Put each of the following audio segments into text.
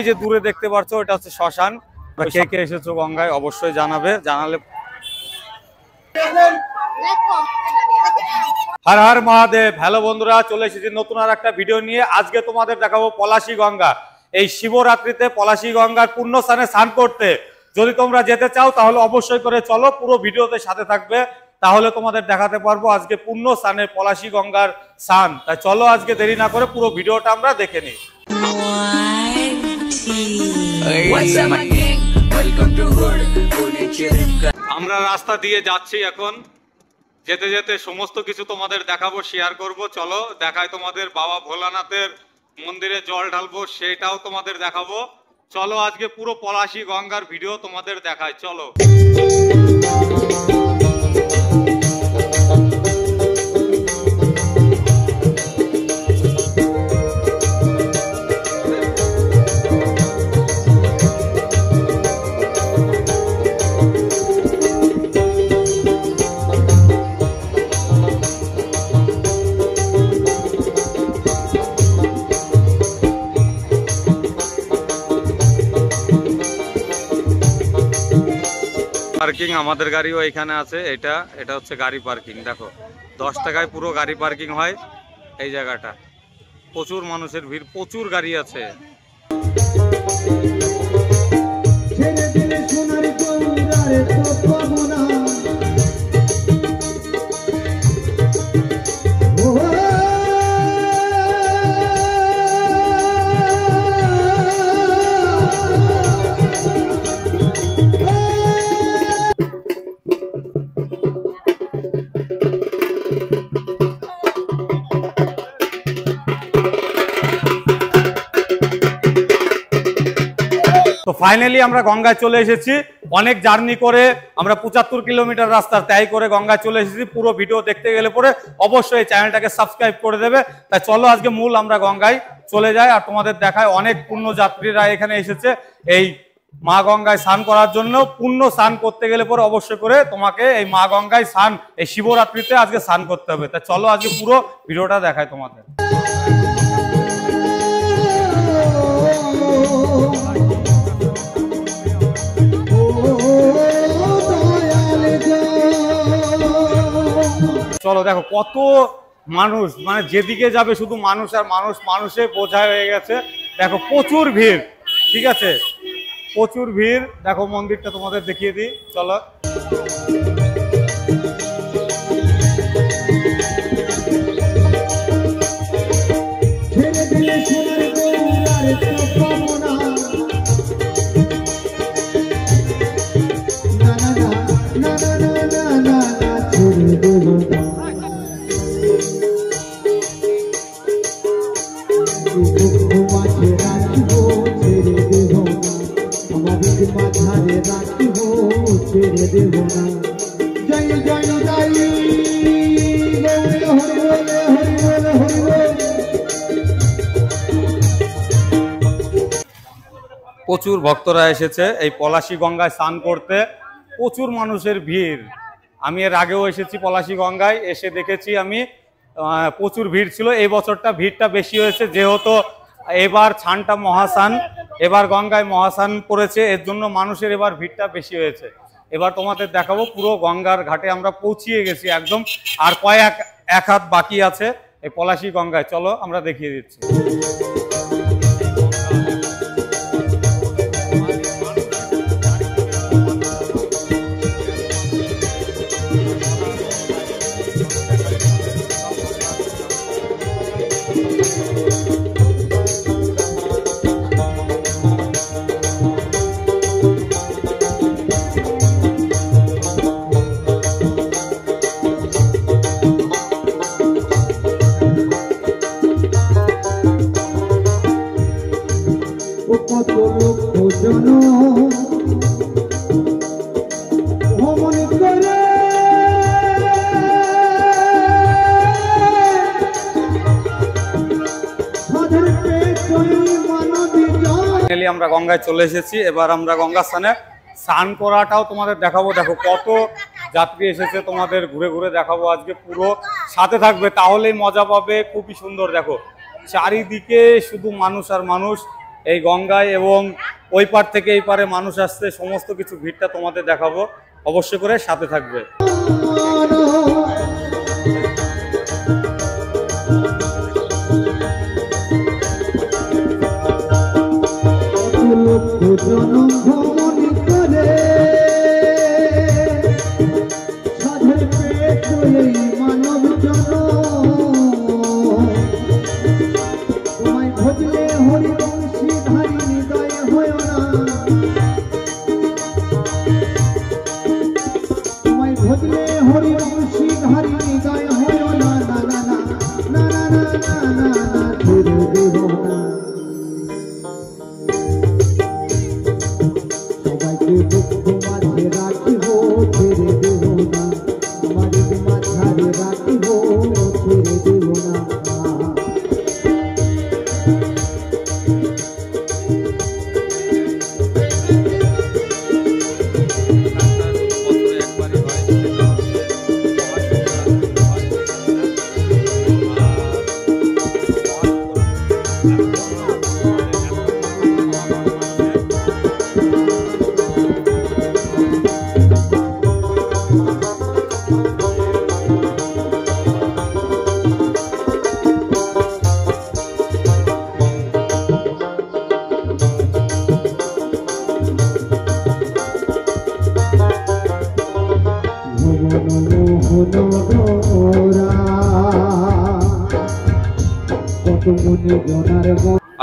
যে দূরে দেখতে পাচ্ছ এটা হচ্ছে শ্মশান। কে কে এসেছো গঙ্গায় অবশ্যই জানাবে, জানালে। হর হর মহাদেব। হ্যালো বন্ধুরা, চলে এসেছি নতুন আর একটা ভিডিও নিয়ে। আজকে তোমাদের দেখাবো পলাশী গঙ্গা। এই শিবরাত্রিতে পলাশী গঙ্গার পুণ্য স্থানে স্নান করতে যদি তোমরা যেতে চাও তাহলে অবশ্যই করে চলো, পুরো ভিডিওতে সাথে থাকবে, তাহলে তোমাদের দেখাতে পারবো আজকে পুণ্য স্থানে পলাশী গঙ্গার স্নান। তাই চলো আজকে দেরি না করে পুরো ভিডিওটা আমরা দেখে নিই। আমরা রাস্তা দিয়ে যাচ্ছি এখন, যেতে যেতে সমস্ত কিছু তোমাদের দেখাবো, শেয়ার করব। চলো দেখাই তোমাদের, বাবা ভোলানাথের মন্দিরে জল ঢালবো সেটাও তোমাদের দেখাবো। চলো আজকে পুরো পলাশী গঙ্গার ভিডিও তোমাদের দেখাই, চলো। পার্কিং, আমাদের গাড়িও এখানে আছে। এটা হচ্ছে গাড়ি পার্কিং। দেখো 10 টাকায় পুরো গাড়ি পার্কিং হয় এই জায়গাটা। প্রচুর মানুষের ভিড়, প্রচুর গাড়ি আছে। তো ফাইনালি আমরা গঙ্গায় চলে এসেছি। অনেক জার্নি করে আমরা 75 কিলোমিটার রাস্তা ত্যাগ করে গঙ্গায় চলে এসেছি। পুরো ভিডিও দেখতে গেলে পরে অবশ্যই চ্যানেলটাকে সাবস্ক্রাইব করে দেবে। তাই চলো আজকে মূল আমরা গঙ্গায় চলে যাই আর তোমাদের দেখায়। অনেক পুণ্য যাত্রীরা এখানে এসেছে এই মা গঙ্গায় স্নান করার জন্য। পুণ্য স্নান করতে গেলে পরে অবশ্যই করে তোমাকে এই মা গঙ্গায় স্নান, এই শিবরাত্রিতে আজকে স্নান করতে হবে। তাই চলো আজকে পুরো ভিডিওটা দেখায় তোমাদের। চলো দেখো কত মানুষ, মানে যেদিকে যাবে শুধু মানুষ আর মানুষ, মানুষে বোঝা হয়ে গেছে। দেখো প্রচুর ভিড়, ঠিক আছে, প্রচুর ভিড়। দেখো মন্দিরটা তোমাদের দেখিয়ে দিই, চলো। প্রচুর ভক্তরা এসেছে এই পলাশী গঙ্গায় স্নান করতে। প্রচুর মানুষের ভিড়। আমি এর আগেও এসেছি পলাশী গঙ্গায়, এসে দেখেছি আমি প্রচুর ভিড় ছিল। এই বছরটা ভিড়টা বেশি হয়েছে, যেহেতু এবার ছানটা মহাস্নান, এবার গঙ্গায় মহাস্নান পড়েছে, এর জন্য মানুষের এবার ভিড়টা বেশি হয়েছে। এবার তোমাদের দেখাবো পুরো গঙ্গার ঘাটে আমরা পৌঁছিয়ে গেছি একদম, আর এক হাত বাকি আছে এই পলাশী গঙ্গায়। চলো আমরা দেখিয়ে দিচ্ছি। আমরা গঙ্গায় চলে এসেছি। এবার আমরা গঙ্গা স্নানে স্নান করাটাও তোমাদের দেখাবো। দেখো কত যাত্রী এসেছে, তোমাদের ঘুরে ঘুরে দেখাবো আজকে। পুরো সাথে থাকবে তাহলেই মজা পাবে, খুবই সুন্দর। দেখো চারিদিকে শুধু মানুষ আর মানুষ, এই গঙ্গায় এবং ওই পার থেকে এই পারে মানুষ আসছে, সমস্ত কিছু ভিড়টা তোমাদের দেখাবো, অবশ্যই করে সাথে থাকবে।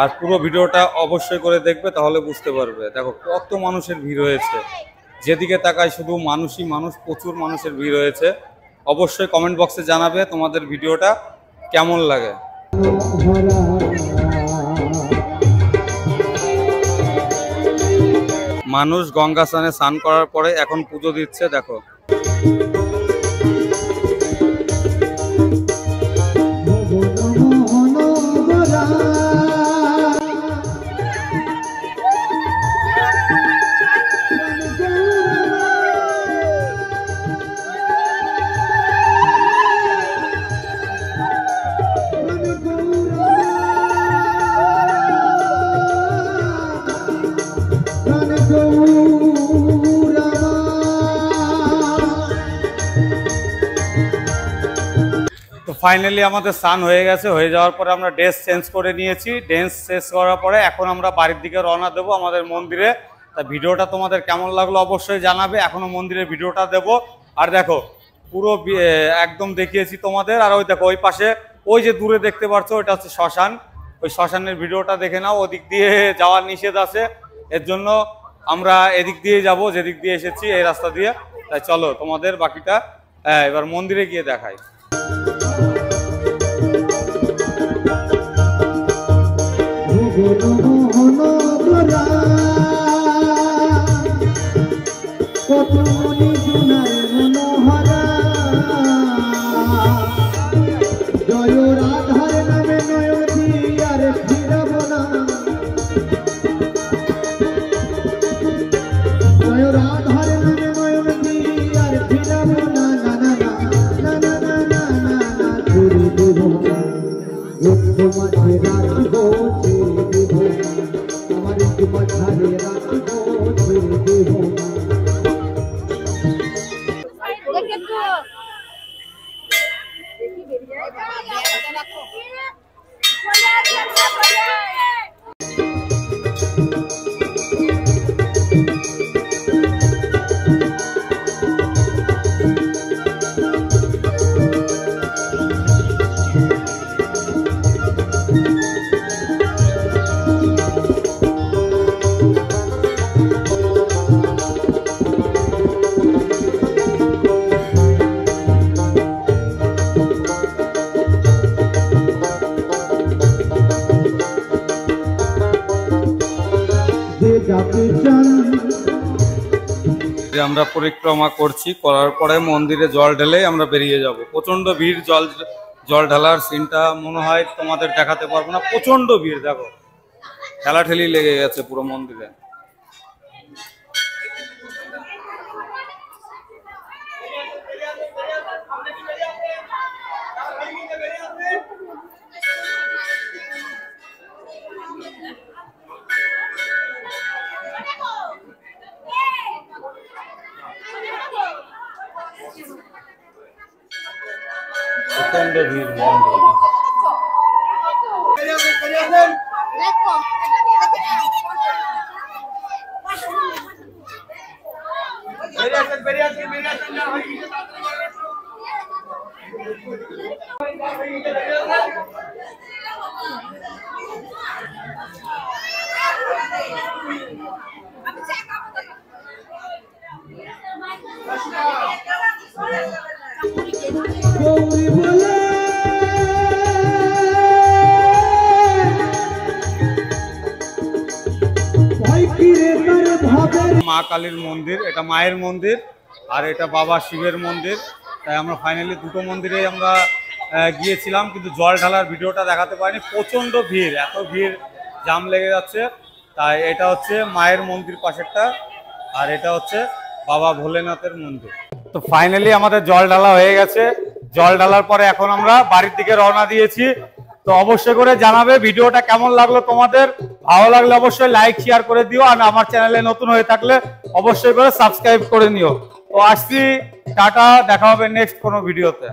আর পুরো ভিডিওটা অবশ্যই করে দেখবে, তাহলে বুঝতে পারবে। দেখো কত মানুষের ভিড় হয়েছে, যেদিকে তাকায় শুধু মানুষই মানুষ, প্রচুর মানুষের ভিড় হয়েছে। অবশ্যই কমেন্ট বক্সে জানাবে তোমাদের ভিডিওটা কেমন লাগে। মানুষ গঙ্গা স্নানে স্নান করার পরে এখন পুজো দিচ্ছে, দেখো। তো ফাইনালি আমাদের স্নান হয়ে গেছে, হয়ে যাওয়ার পরে আমরা ড্রেস চেঞ্জ করে নিয়েছি। ড্রেস শেষ করার পরে এখন আমরা বাড়ির দিকে রওনা দেবো, আমাদের মন্দিরে। তা ভিডিওটা তোমাদের কেমন লাগলো অবশ্যই জানাবে। এখনো মন্দিরের ভিডিওটা দেব। আর দেখো পুরো একদম দেখিয়েছি তোমাদের। আর ওই দেখো ওই পাশে ওই যে দূরে দেখতে পাচ্ছ, ওইটা হচ্ছে শ্মশান। ওই শ্মশানের ভিডিওটা দেখে নাও। ওদিক দিয়ে যাওয়ার নিষেধ আছে, এর জন্য আমরা এদিক দিয়ে যাব, যেদিক দিয়ে এসেছি এই রাস্তা দিয়ে। তাই চলো তোমাদের বাকিটা এবার মন্দিরে গিয়ে দেখাই। আমরা পরিক্রমা করছি, করার পরে মন্দিরে জল ঢেলে আমরা বেরিয়ে যাব। প্রচন্ড ভিড়, জল ঢালার সিনটা মনে হয় তোমাদের দেখাতে পারবো না, প্রচন্ড ভিড়। দেখো ঠেলাঠেলি লেগে গেছে পুরো মন্দিরে। প্রচন্ড ভিড় বন্ধু। মা কালীর মন্দির, এটা মায়ের মন্দির আর এটা বাবা শিবের মন্দির। তাই আমরা ফাইনালি দুটো মন্দিরে আমরা গিয়েছিলাম, কিন্তু জল ঢালার ভিডিওটা দেখাতে পারিনি, প্রচন্ড ভিড়, এত ভিড় জাম লেগে যাচ্ছে। তাই এটা হচ্ছে মায়ের মন্দির পাশেরটা, আর এটা হচ্ছে বাবা ভোলেনাথের মন্দির। তো ফাইনালি আমাদের জল ঢালা হয়ে গেছে। জল ঢালার পরে এখন আমরা বাড়ির দিকে রওনা দিয়েছি। তো অবশ্যই করে জানাবে ভিডিওটা কেমন লাগলো তোমাদের। ভালো লাগলে অবশ্যই লাইক শেয়ার করে দিও, আর আমার চ্যানেলে নতুন হয়ে থাকলে অবশ্যই করে সাবস্ক্রাইব করে নিও। তো আসছি, টাটা, দেখা হবে নেক্সট কোনো ভিডিওতে।